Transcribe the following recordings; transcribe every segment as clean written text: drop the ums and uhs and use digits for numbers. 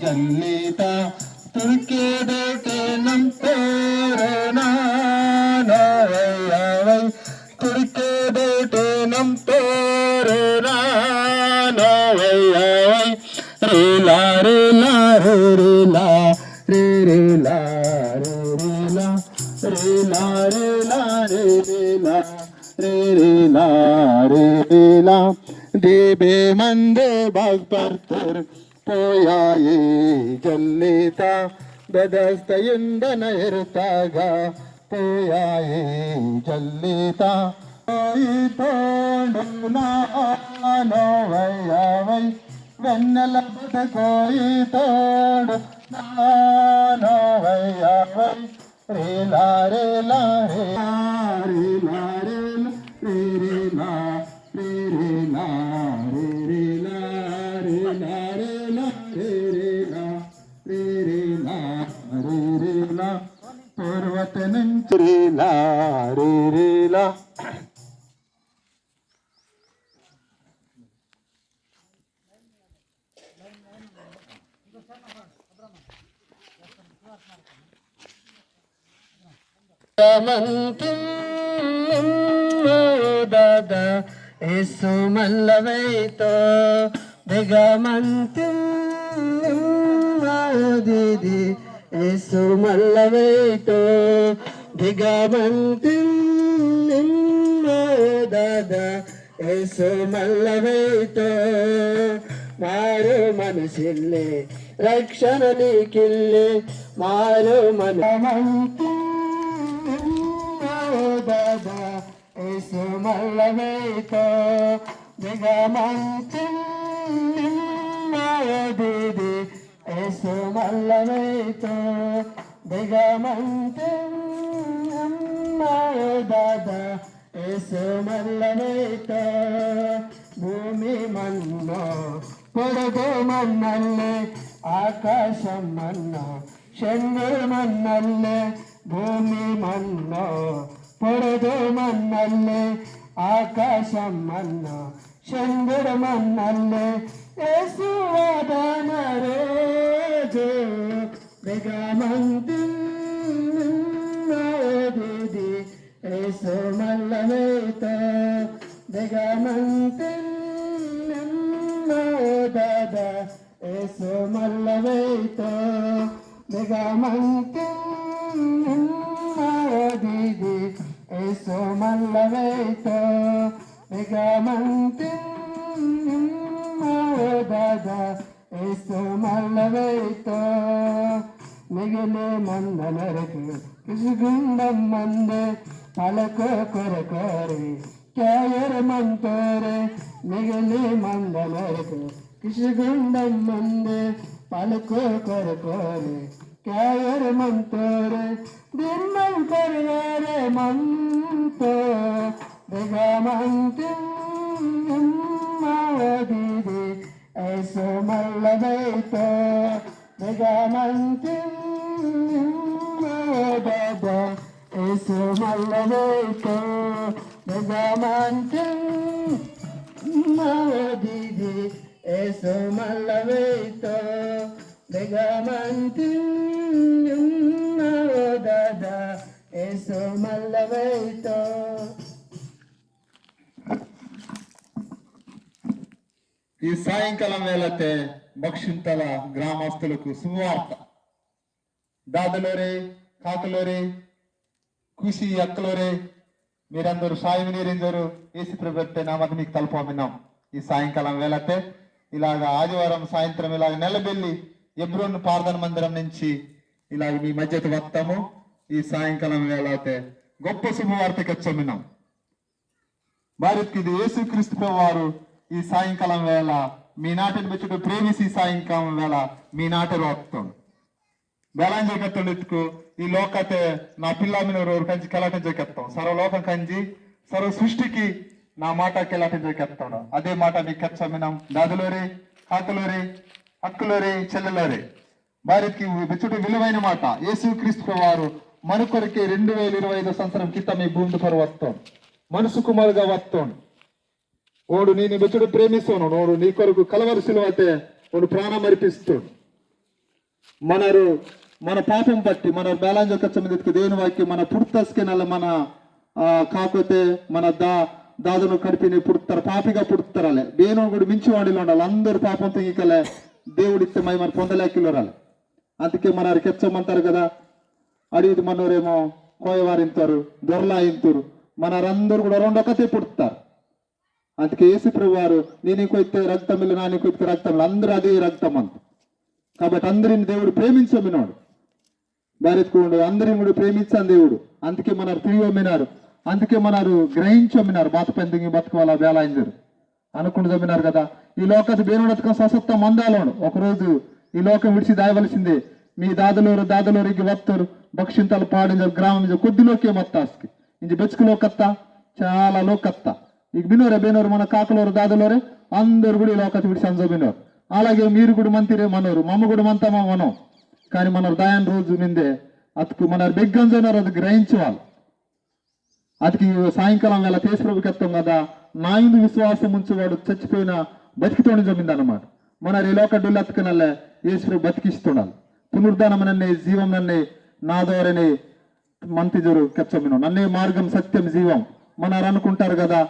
ಜಲ್ಲಿತ ತುರ್ಕಿದಟೆ ನಂಪೇರನ ನೋವೈ ತುರ್ಕಿದಟೆ ನಂಪೇರನ ನೋವೈ ರೇಲಾ ರೇಲಾ ರೇಲಾ ರೇಲಾ ರೇಲಾ ರೇಲಾ ರೇಲಾ ರೇಲಾ ರೇಲಾ ರೇಲಾ ದೇಬೆ ಮಂದೆ ಬಾಗ್ಪರ್ತರ್ పోయాయి జల్లిత బెదస్తయుండన ఎరుతాగ పోయాయి జల్లిత నోవయ్యావై వెన్నెల బతకోయి తోడు నోవయ్యావై రేలా రేలా రేలా రేలా రేలా రేలా రేలా రేలా పర్వత నుంచి రేలా రేలా దాదా యేసు మల్లవైతో దిగమంతిం దీది యేసు మల్లవైతో దిగమంతిం దాదా యేసు మల్లవైతో మారు మనసిల్లే రక్షణ నీకిల్లే మారు మనమంతిం దాదా యేసు మల్లవైతో దిగమంతిం దీది యేసు మల్లవైతో దిగమంతిం దాదా యేసు మల్లవైతో భూమి మన్నో పొడగు మన్నల్లే ఆకాశం మన్నో చంద్రుడు మన్నల్లే భూమి మన్నో పొడగు మన్నల్లే ఆకాశం మన్నో చంద్రుడు మన్నల్లే యేసు వాదన రోజు దిగమంతిం దీది యేసు మల్లవైతో దిగమంతిం దాదా యేసు మల్లవైతో దిగమంతిం దీది యేసు మల్లవైతో దిగమంతిం దాదా యేసు మల్లవైతో మిగిలే మందనరకు కిసుగుండం మందే పలకో కొరకోరే క్యాయర మంతోరే మిగిలే మందనరకు కిసుగుండం మందే పలకో కొరకోరే క్యాయర మంతోరే దిమ్మం కొరగారే మంతో దిగమంతిం దీది యేసు మల్లవైతో దిగమంతిం దాదా యేసు మల్లవైతో దిగమంతిం దీది యేసు మల్లవైతో దిగమంతిం దాదా యేసు మల్లవైతో. ఈ సాయంకాలం వేళతే బక్షింతల గ్రామస్తులకు శుభవార్త. దాదలోరే కాకలోరే ఖుషి అక్కలోరే మీరందరూ సాయం నీరిందరు ఏసు ప్రభుత్వ నామకు మీకు తలపమినాం. ఈ సాయంకాలం వేళతే ఇలాగ ఆదివారం సాయంత్రం ఇలాగ నెలబెల్లి ఎబ్రోన్ ప్రార్థన మందిరం నుంచి ఇలాగ మీ మధ్యకు వస్తాము. ఈ సాయంకాలం వేళతే గొప్ప శుభవార్తకి వచ్చమినాం. భారత్కి ఇది యేసుక్రీస్తు వారు ఈ సాయంకాలం వేళ మీ నాటిని బెచ్చుడు ప్రేమిసి సాయంకాలం వేళ మీ నాటి రోక్తం బెలాంజ కత్తెత్తుకు ఈ లోకతే నా పిల్లమినವರು కంచి కెలాటించకెత్తాం సర్వలోకం కంచి సర్వ సృష్టికి నా మాట కెలాటించకెత్తాడు. అదే మాట మీకు కెచ్చమినాం. దాదులోరే కాకలోరే అక్కులోరే చెల్లెలోరే భారత్కి బెచ్చుడు విలువైన మాట. యేసుక్రీస్తు వారు మరొకరికి 2025 సంవత్సరం క్రితం ఈ భూమి పరు వస్తాం మనసు కుమారుగా వస్తాం. ఓడు నేను బెచ్చుడు ప్రేమిస్తాను, నోడు నీ కొరకు కలవరి సిలువతే ఓడు ప్రాణం అర్పిస్తాడు. మనరు మన పాపం పట్టి మన ಬೇಲಾಂಜ ಕಚ್ಚ ಮಿದಕ್ಕೆ దేవుని వాక్యం మన పుర్తస్కే నల్ల మన కాకపోతే మన దాదను కడిపిని పుడతారు పాపిగా పుడతారలే దేవుని కూడా మించి వాడిలో ఉండాలి అందరూ పాపం తెగికలే దేవుడిస్తే మై మన పొందలేకిలోరాలి అందుకే మన కెచ్చమంటారు కదా అడిగిది మనోరేమో కోయవారింతారు దొరలాయింతారు మనరందరూ కూడా రెండొకతే పుడతారు అందుకే యేసు ప్రభు వారు నేను కొయితే రక్తం ఇల్లు నాని కొయితే రక్తం అందరూ అదే రక్తం అంత కాబట్టి అందరిని దేవుడు ప్రేమించమినాడు భారత్కోండు అందరిని కూడా ప్రేమించాను దేవుడు అందుకే మనరు తిరిగొమ్మినారు అందుకే మనరు గ్రహించొమ్మినారు బాత పెందింగి బతుకోవాలా వేలాయించారు అనుకుంటూ జమ్మినారు కదా ఈ లోకత బేనుడతకం ససత్త మందాలోను ఒకరోజు ఈ లోకం విడిచి దాయవలసిందే మీ దాదలోరికి వస్తారు భక్షింతలు పాడించారు గ్రామం కొద్దిలోకే మత్తాస్కి ఇంక బెచ్చుకులో కత్త చాలా లోకత్త ఇక బేనోరు మన కాకలోరు దాదలోరే అందరు కూడా ఈ లోకత విడిచి అంజోబినారు అలాగే మీరు కూడా మంతిరే మనోరు మమ్మ కూడా మంతమా మనం కానీ మన దయాన్ రోజు నిందే అతుకు మన బెగ్గంజోనారు అది గ్రహించేవాళ్ళు అదికి సాయంకాలం వేళ తేజప్రభుకెత్తాం కదా నా ఇందు విశ్వాసం ఉంచేవాడు చచ్చిపోయిన బతికితోని జమ్మింది అన్నమాట మన ఈ లోక డొల్లెత్తుకునల్లే యేసు బతికిస్తున్నాడు పునరుద్ధానం నన్నే జీవం నన్నే నా ద్వారానే మంతిజరు కెచ్చమిను నన్నే మార్గం సత్యం జీవం మనరు అనుకుంటారు కదా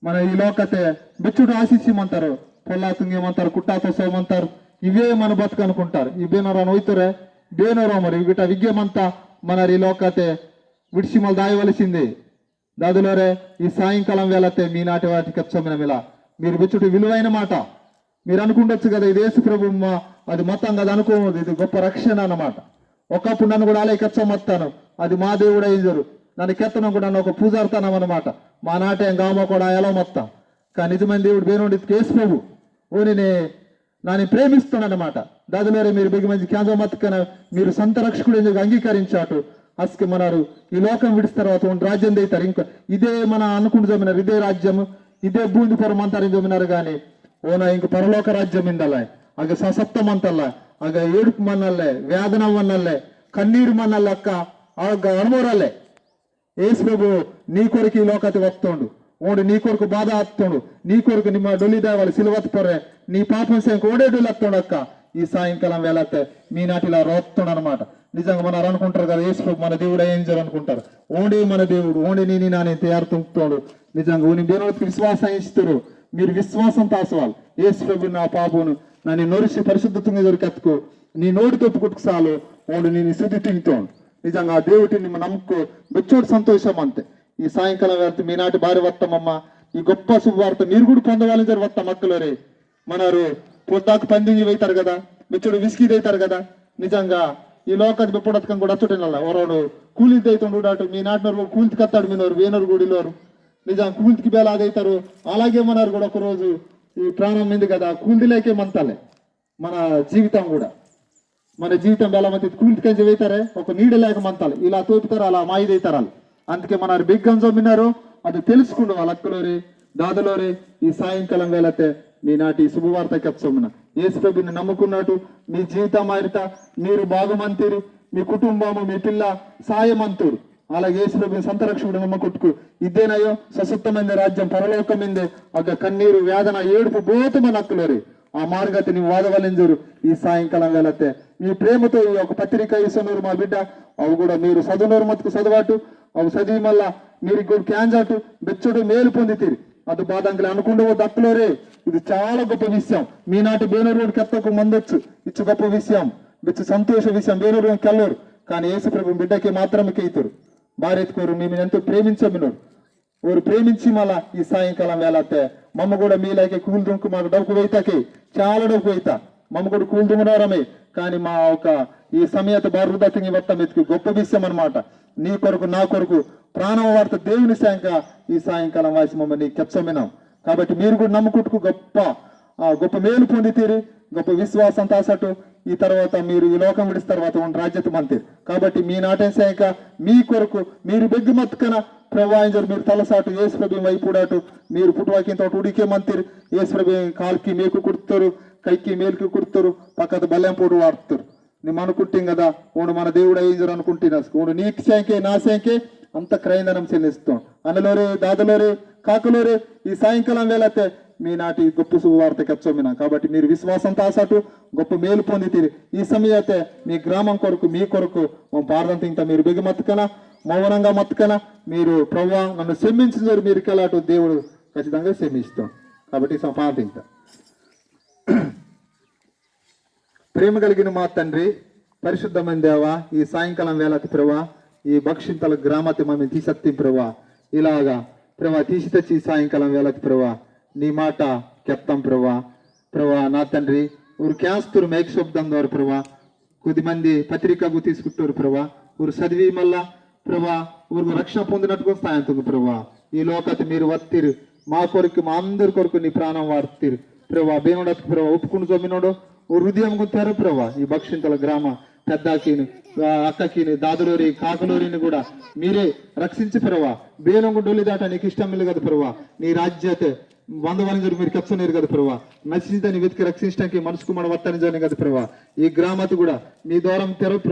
మన ఈ లోకతే బెచ్చుడు ఆశిస్యమంటారు పొల్లా తుంగేమంటారు కుట్టాతో సోమంటారు ఇవే మన బతుకు అనుకుంటారు ఈ బేనోరాను ಹೋಯ್ತಾರೆ బేనోరో మరి వీట విజ్ఞమంతా మన ఈ లోకతే విడిచి మళ్ళీ దాయవలసింది దాదులోరే ఈ సాయంకాలం వేళతే మీ నాటి వాటికి వచ్చామిన ఇలా మీరు బెచ్చుడు విలువైన మాట మీరు అనుకుంటొచ్చు కదా ఇది యేసు ప్రభు అది మొత్తం కదా అనుకోవద్దు ఇది గొప్ప రక్షణ అన్నమాట ఒకప్పుడు నన్ను కూడా అలాగే కెచ్చమత్తాను అది మా దేవుడు అయ్యారు నన్ను కెత్తనం కూడా ఒక పూజార్తానం అన్నమాట మా నాటే గామ కూడా ఎలా మొత్తం కానీ నిజమైన దేవుడు బేనుండి యేసు ప్రభు ఓ నేను ప్రేమిస్తున్నానమాట దాదులోరే మీరు బిగి మంచి క్యాంజో మత్తుకన మీరు సంత రక్షకుడు ఎందుకు అంగీకరించాటు అస్కి మనరు ఈ లోకం విడిచిన తర్వాత రాజ్యం దైతారు ఇంకా ఇదే మన అనుకుంటూ జమినారు ఇదే రాజ్యం ఇదే భూమి పురం అంటారని జమినారు కానీ ఓనా ఇంక పరలోక రాజ్యం ఇందಲ್ಲ ಆಗ ಸಸಪ್ತ ಮಂತಲ್ಲ ಆಗ ಏಡುಕು ಮನ್ನಲ್ಲೇ ವ್ಯಾಧನ ಮನ್ನಲ್ಲೇ ಕಣ್ಣೀರು ಮನ್ನಲ್ಲಕ್ಕ ಆಗ ಅನುಮೋರಲ್ಲೇ యేసు ప్రభు నీ కొరకు ఈ లోకతి వస్తుండు ఓడు నీ కొరకు బాధ ఆపుతుండు నీ కొరకు నిమ్మ డొల్లిదా వాళ్ళు సిలువత్ పొర్రే నీ పాపం సేంక ఓడే డొల్లెత్తుండు అక్క ఈ సాయంకాలం వేళతే మీ నాటిలా రోత్తుండు అనమాట నిజంగా మనం అనుకుంటారు కదా యేసు ప్రభు మన దేవుడు ఏం అనుకుంటారు ఓడే మన దేవుడు ఓడే నీ నాని తయారు తుంపుతాడు నిజంగా ఊని దేవుడికి విశ్వాసం ఇస్తారు మీరు విశ్వాసం తాసవాలి యేసు ప్రభు నా పాపును నన్ను నొరిసి పరిశుద్ధంగా దొరికెత్తుకో నీ నోటి తప్పుకొట్టుకు చాలు ఓడు నేను శుద్ధి తింటాడు నిజంగా ఆ దేవుడిని నమ్ముకో బెచ్చోడు సంతోషం అంతే ఈ సాయంకాలం వెళ్తే మీ నాటి భార్య వస్తామమ్మ ఈ గొప్ప శుభవార్త మీరు కూడా పొందవాలని జరి వస్తాం మక్కలోరే మనరు పొద్దాకు పందింగి అవుతారు కదా బెచ్చోడు విసికి అవుతారు కదా నిజంగా ఈ లోకది బెప్పుడతకం కూడా అచ్చుటనల్ల ఎవరోడు కూలిది అవుతుండు అటు మీ నాటినోరు కూలికి కత్తాడు మీనోరు వేనోరు గుడిలోరు నిజంగా కూలికి బేలాదైతారు అలాగే మనరు కూడా ఒకరోజు ఈ ప్రాణం ఉంది కదా కూలిలేకే మంతాలే మన జీవితం కూడా మన జీవితం వేళ మంది కూలికి కంచి వేతారే ఒక నీడ లేక మంతాలి ఇలా తోపుతారు అలా మాయిదైతారు వాళ్ళు అందుకే మన బిగ్గం జమ్మినారు అది తెలుసుకుండు వాళ్ళ అక్కలోరి దాదలోరి ఈ సాయంకాలం వేళతే మీ నాటి శుభవార్త కప్సమ్మున యేసు ప్రభుని నమ్ముకున్నట్టు మీ జీవితం మారిత మీరు బాగుమంతిరి మీ కుటుంబము మీ పిల్ల సాయమంతురు అలాగే యేసు ప్రభుని సంతరక్షకుడు నమ్మకొట్టుకు ఇదేనయ్యో సశక్తమైన రాజ్యం పరలోకమిందే ఒక కన్నీరు వేదన ఏడుపు బోతమని అక్కలోరి ఆ మార్గతి నీ వాదవలింజరు ఈ సాయంకాలం వేళతే మీ ప్రేమతో ఈ ఒక పత్రిక ఇస్తున్నారు మా బిడ్డ అవి కూడా మీరు చదువునోరు మతుకు చదవాటు అవి చదివి మళ్ళా మీరు కూడా క్యాంజాటు బెచ్చుడు మేలు పొందితీరు అది బాధంకులు అనుకుంటూ దక్కలోరే ఇది చాలా గొప్ప విషయం మీ నాటి బేనూరు కెత్తకు మందొచ్చు ఇచ్చు గొప్ప విషయం బెచ్చు సంతోష విషయం బేనూరు కెళ్ళరు కానీ యేసు ప్రభు బిడ్డకి మాత్రమే కేతురు భార్య ఎత్తుకోరు మేము ఎంతో ప్రేమించమినోరు ఊరు ప్రేమించి మళ్ళా ఈ సాయంకాలం వేళతే మమ్మ కూడా మీలాగే కూల్ దుంకు మాకు డబ్బు వేతాకి చాలా డబ్బు వేతా మమ్మ కూడా కూల్ దుమ్మనవరమే కానీ మా ఒక ఈ సమయత బారుదతంగి మొత్తం ఎత్తుకు గొప్ప విషయం అనమాట నీ కొరకు నా కొరకు ప్రాణం వార్త దేవుని శాంక ఈ సాయంకాలం వాసి మమ్మల్ని కెచ్చమినాం కాబట్టి మీరు కూడా నమ్ముకుంటుకు గొప్ప మేలు పొందితీరి గొప్ప విశ్వాసం తాసట్టు ఈ తర్వాత మీరు ఈ లోకం విడిచిన తర్వాత ఉన్న రాజ్యత మంతిరు కాబట్టి మీ నాటే శాంక మీ కొరకు మీరు బెగ్గు మత్తుకన ప్రవాహించారు మీరు తలసాటు యేసు ప్రభు వైపుడాటు మీరు పుట్టువాకింత ఉడికే మంతిరు యేసు ప్రభు కాల్కి మేకు కుడుతారు కైకి మేలుకి కుడుతారు పక్కన బల్లెం పోటు వాడుతారు మేము అనుకుంటాం కదా ఓడు మన దేవుడు అయ్యింజరు అనుకుంటున్నా ఓడు నీ శాంకే నా శాంకే అంత క్రైందనం చెల్లిస్తాం అన్నలోరే దాదలోరే కాకలోరే ఈ సాయంకాలం వేళతే మీ నాటి గొప్ప శుభవార్త కెచ్చోమిన కాబట్టి మీరు విశ్వాసంతో ఆసాటు గొప్ప మేలు పొందితీరి ఈ సమయతే మీ గ్రామం కొరకు మీ కొరకు పారదంత ఇంకా మీరు బిగమత్తుకన మౌనంగా మత్తుకన మీరు ప్రభువా నన్ను క్షమించారు మీరు కెలాటు దేవుడు ఖచ్చితంగా క్షమిస్తాం కాబట్టి పారదింత ప్రేమ కలిగిన మా తండ్రి పరిశుద్ధమైన దేవా ఈ సాయంకాలం వేళతి ప్రభా ఈ భక్షింతల గ్రామతి మమ్మల్ని తీసత్తి ప్రభా ఇలాగా ప్రభా తీసి తెచ్చి ఈ సాయంకాలం వేళతి ప్రభా నీ మాట కెప్తాం ప్రభా నా తండ్రి ఊరు క్యాస్తురు మేక్ శబ్దం ద్వారా ప్రభా కొద్దిమంది పత్రికకు తీసుకుంటారు ప్రభా ఊరు చదివి మళ్ళా ప్రభా ఊరికి రక్షణ పొందినట్టుగా సాయంత్రం ప్రభా ఈ లోకత మీరు వత్తిరు మా కొరకు మా అందరి కొరకు నీ ప్రాణం వాడుతీరు ప్రభా బేనుడకు ప్రభా ఒప్పుకుని జమ్మినోడు హృదయం గుంటారు ప్రభా ఈ భక్షింతల గ్రామ పెద్దకిని అక్కకిని దాదులోరి కాకులోరిని కూడా మీరే రక్షించి ప్రభా బేలంగు డొల్లి దాట నీకు ఇష్టం లేదు కదా ప్రభా నీ రాజ్యతే వందవాళ్ళ మీరు కచ్చనేరు కదా ప్రభా నచ్చిందని వెతికి రక్షించడానికి మనసుకు మన వర్తనించని కదా ప్రభా ఈ గ్రామతి కూడా నీ ద్వారం తెరవు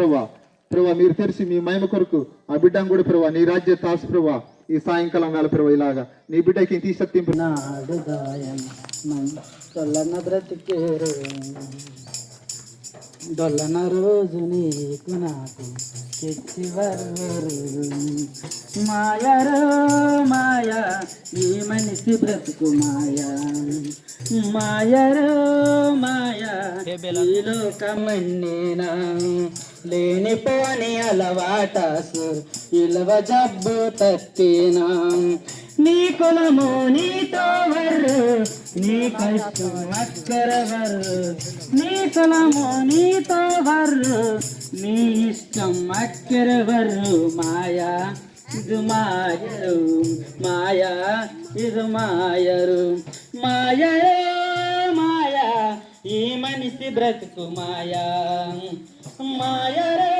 ప్రభా మీరు తెరిచి మీ మహిమ కొరకు ఆ బిడ్డను కూడా ప్రభా నీ రాజ్య తాసు ప్రభా ఈ సాయంకాలం వేళ ప్రభా ఇలాగా నీ బిడ్డకి తీసత్తింపు బ్రతికేరు డొల్లన రోజు నీకు నాకు తెచ్చివర్వరు మాయరో మాయా ఈ మనిషి బ్రతుకు మాయా మాయరో మాయా ఈ లోకమన్నేనా లేనిపోని అలవాటాసు ఇలవ జబ్బు తత్తినా నీ కులము నీతో వర్రు నీ కష్టం అక్కరవర్రు నీ కులము నీతో వర్రు నీ ఇష్టం అక్కరవర్రు మాయా ఇది మాయరు మాయా ఇది మాయరు మాయరు మాయా ఈ మనిషి బ్రతుకు మాయా మాయరు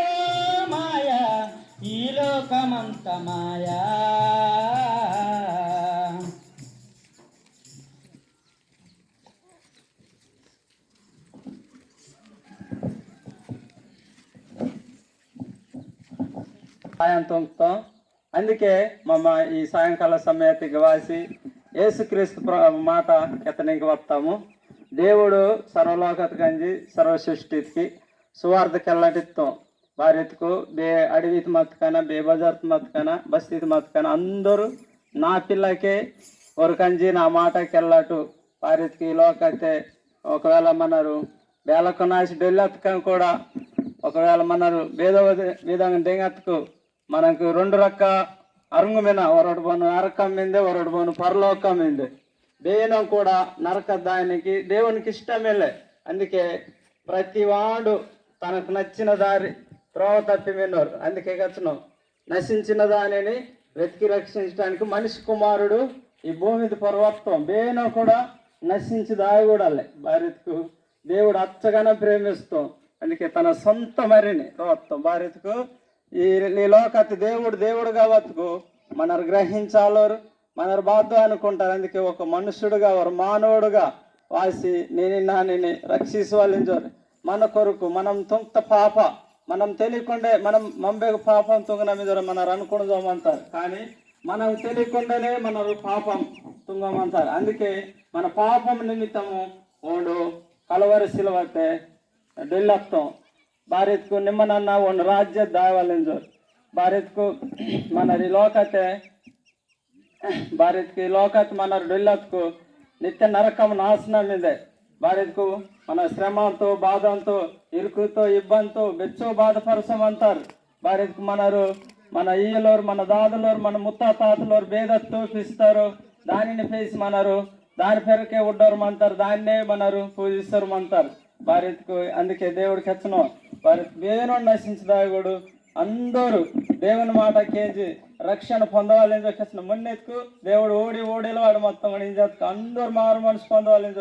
మాయా ఈ లోకమంత మాయా సాయంత్రం అందుకే ఈ సాయంకాల సమయానికి వాసి యేసుక్రీస్తు మాట ఎతనికి వస్తాము దేవుడు సర్వలోకత గంజి సర్వసృష్టికి సువార్తకి వెళ్ళటిస్తాం వారెత్తుకు అడవితి మత్తుకైనా బజార్త్ మత్తుకైనా బస్తీతి మత్తుకైనా అందరూ నా పిల్లకే ఒరకంజి నా మాటకి వెళ్ళటు వారెత్తుకి ఈ లోకైతే ఒకవేళ మనరు వేలకు నాసి డెల్లెత్తకం కూడా ఒకవేళ మనరు వేదంగా దెంగెత్తకు మనకు రెండు రక్క అరుంగు మీద ఒరడు పోను నరకం మీదే ఒరడు పోను పరలోకం మీదే దేనం కూడా నరక దానికి దేవునికి ఇష్టమేలే అందుకే ప్రతి వాడు తనకు నచ్చిన దారి త్రోవ తప్పి విన్నారు అందుకే కచ్చినాం నశించిన దానిని వెతికి రక్షించడానికి మనిషి కుమారుడు ఈ భూమి మీద పర్వత్వం బేనం కూడా నశించి దాయకూడాలి భార్యకు దేవుడు అచ్చగానే ప్రేమిస్తాం అందుకే తన సొంత మరిని ప్రవర్తం భార్యకు ఈ లోకత్ దేవుడుగా బతుకు మనరు గ్రహించాలోరు మనరు బాధ అనుకుంటారు అందుకే ఒక మనుషుడుగా ఒక మానవుడుగా వాసి నేను నాని రక్షించవాలించారు మన కొరకు మనం తుంత పాప మనం తెలియకుండే మనం మంబేకు పాపం తుంగన మీద మనరు అనుకుందామంటారు కానీ మనం తెలియకుండానే మనరు పాపం తుంగమంటారు అందుకే మన పాపం నిమిత్తము ఓడు కలవరి సిలవతే ఢిల్లత్తం భారత్కు నిమ్మనన్న ಒಂದು ರಾಜ್ಯ ದಾವಲೆಂಜೋರ್ ಭಾರತ್ಕು మనరి లోకతే భారత్కి లోకత్ మన ఢిల్లత్కు నిత్య నరకం నాశనం ಇದೆ భారత్కు మన శ్రమతో బాధంతో ఇరుకుతో ఇబ్బందితో బెచ్చో బాధపరచమంటారు భారత్కు మనరు మన ఈయలోరు మన దాదులోరు మన ముత్తాతలోరు భేదత్తు పిస్తారు దానిని పేసి మనరు దాని పేరుకే ఉడ్డోరమంటారు దాన్నే మనరు పూజిస్తారు అంటారు భారత్కు అందుకే దేవుడికి హెచ్చను భారత్ వేణు నశించదాగుడు అందరూ దేవుని మాట కేజీ రక్షణ పొందవాలని చెప్పేసిన మొన్నెత్తుకు దేవుడు ఓడేలు వాడు మొత్తం అందరూ మారు మనసు పొందవాలని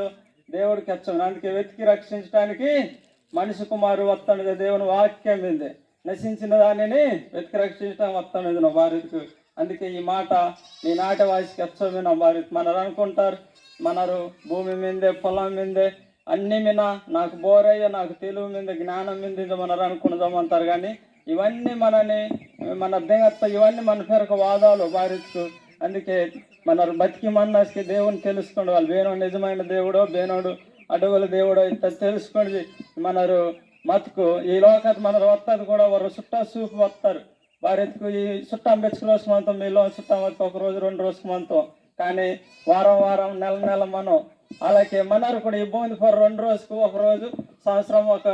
దేవుడికి హెచ్చను అందుకే వెతికి రక్షించడానికి మనిషి కుమారు వస్తాను దేవుని వాక్యం మీద నశించిన దానిని వెతికి రక్షించడానికి వస్తాను భారత్కు అందుకే ఈ మాట నీ నాటి వాయిస్కి హెచ్చమైన భారత్ మనరు అనుకుంటారు మనరు భూమి మీదే పొలం మీదే అన్ని మీద నాకు బోరయ్య నాకు తెలుగు మీద జ్ఞానం మీద మనరు అనుకున్నామంటారు కానీ ఇవన్నీ మన దెంగత్త ఇవన్నీ మన పేరుకు వాదాలు భారత్కు అందుకే మన బతికి మన్నాస్కి దేవుని తెలుసుకోండి. వాళ్ళు బేనోడు నిజమైన దేవుడో బేనోడు అడుగుల దేవుడో ఇంత తెలుసుకోండి. మనరు మతుకు ఈ లోకత మన వస్తుంది కూడా వారు చుట్టా చూపు వస్తారు వారెత్తుకు ఈ చుట్టాం బెచ్చుకు రోజు మంతం మీలో చుట్టాం వస్తే ఒక రోజు 2 రోజుకు మంతం. కానీ వారం వారం నెల మనం అలాగే మనరు కూడా ఈ భూమి పొర 2 రోజుకు ఒక రోజు సంవత్సరం ఒక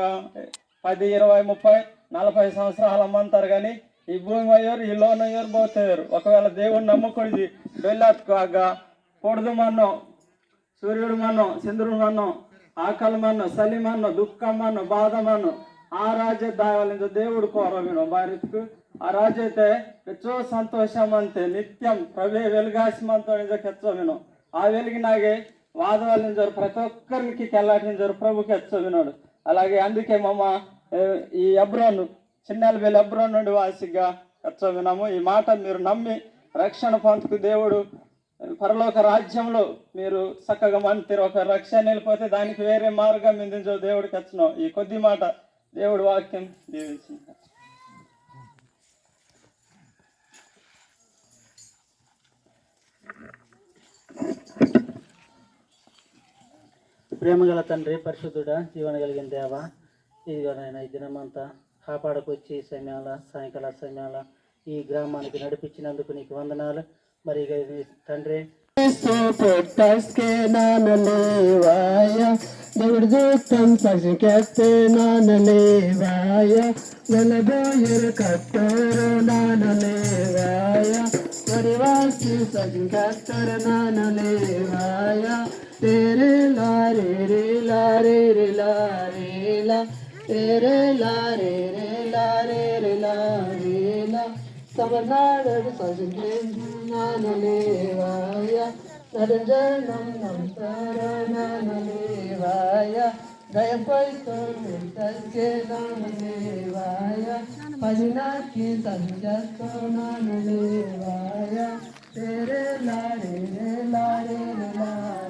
10, 20, 30, 40 సంవత్సరాలు అమ్మంటారు. కానీ ఈ భూమి అయ్యారు ఈ లోన్ అయ్యారు పోతారు. ఒకవేళ దేవుడిని నమ్ముకొని వెళ్ళాక పొడుదు మన్నం సూర్యుడు మన్నం చంద్రుడు మన్నం ఆకలి మన్నం చలి మన్నం దుఃఖం మన్నం బాధ మన్నం ఆ రాజ్య దావాలించ దేవుడు కోరమేను భారత్కు ఆ రాజైతే ಹೆಚ್ಚೋ సంతోషం అంతే నిత్యం ప్రవే వెలుగాసిమంతో ಕೆಚ್ಚೋವಿನು ఆ వెలిగినాగే వాదవాలించారు ప్రతి ఒక్కరికి తెల్లాటించారు ప్రభుకి హెచ్చవినాడు. అలాగే అందుకే ఈ అబ్రోను చిన్నెలవేలి అబ్రోన్ నుండి వాసిగా హెచ్చవినాము. ఈ మాట మీరు నమ్మి రక్షణ పొందుకు దేవుడు పరలోక రాజ్యంలో మీరు చక్కగా మంతిరు. ఒక రక్షణ వెళ్ళిపోతే దానికి వేరే మార్గం మిందించో దేవుడికి వచ్చినాం. ఈ కొద్ది మాట దేవుడి వాక్యం దీవించింది. ప్రేమగల తండ్రి, పరిశుద్ధుడా, జీవన కలిగిన దేవ, ఇదిగోనైనా ఈ దినమంతా కాపాడకొచ్చి సాయంకాల సమయాల ఈ గ్రామానికి నడిపించినందుకు నీకు వందనాలు. మరి తండ్రి దేవుడు దూతం పసికెత్తే నానలేవాయ నెలబోయరు కట్టరు నానలేవాయ పరివాసి సజికత్తరు నానలేవాయ तेरे लारे रे लारे रे लारे ला तेरे लारे रे लारे रे लारे ला सबनाड़ सजने नानलेवाया नरजनम नमतर नानलेवाया दया पैतो मिलके नानलेवाया भजना की संजत नानलेवाया तेरे लारे रे लारे रे लारे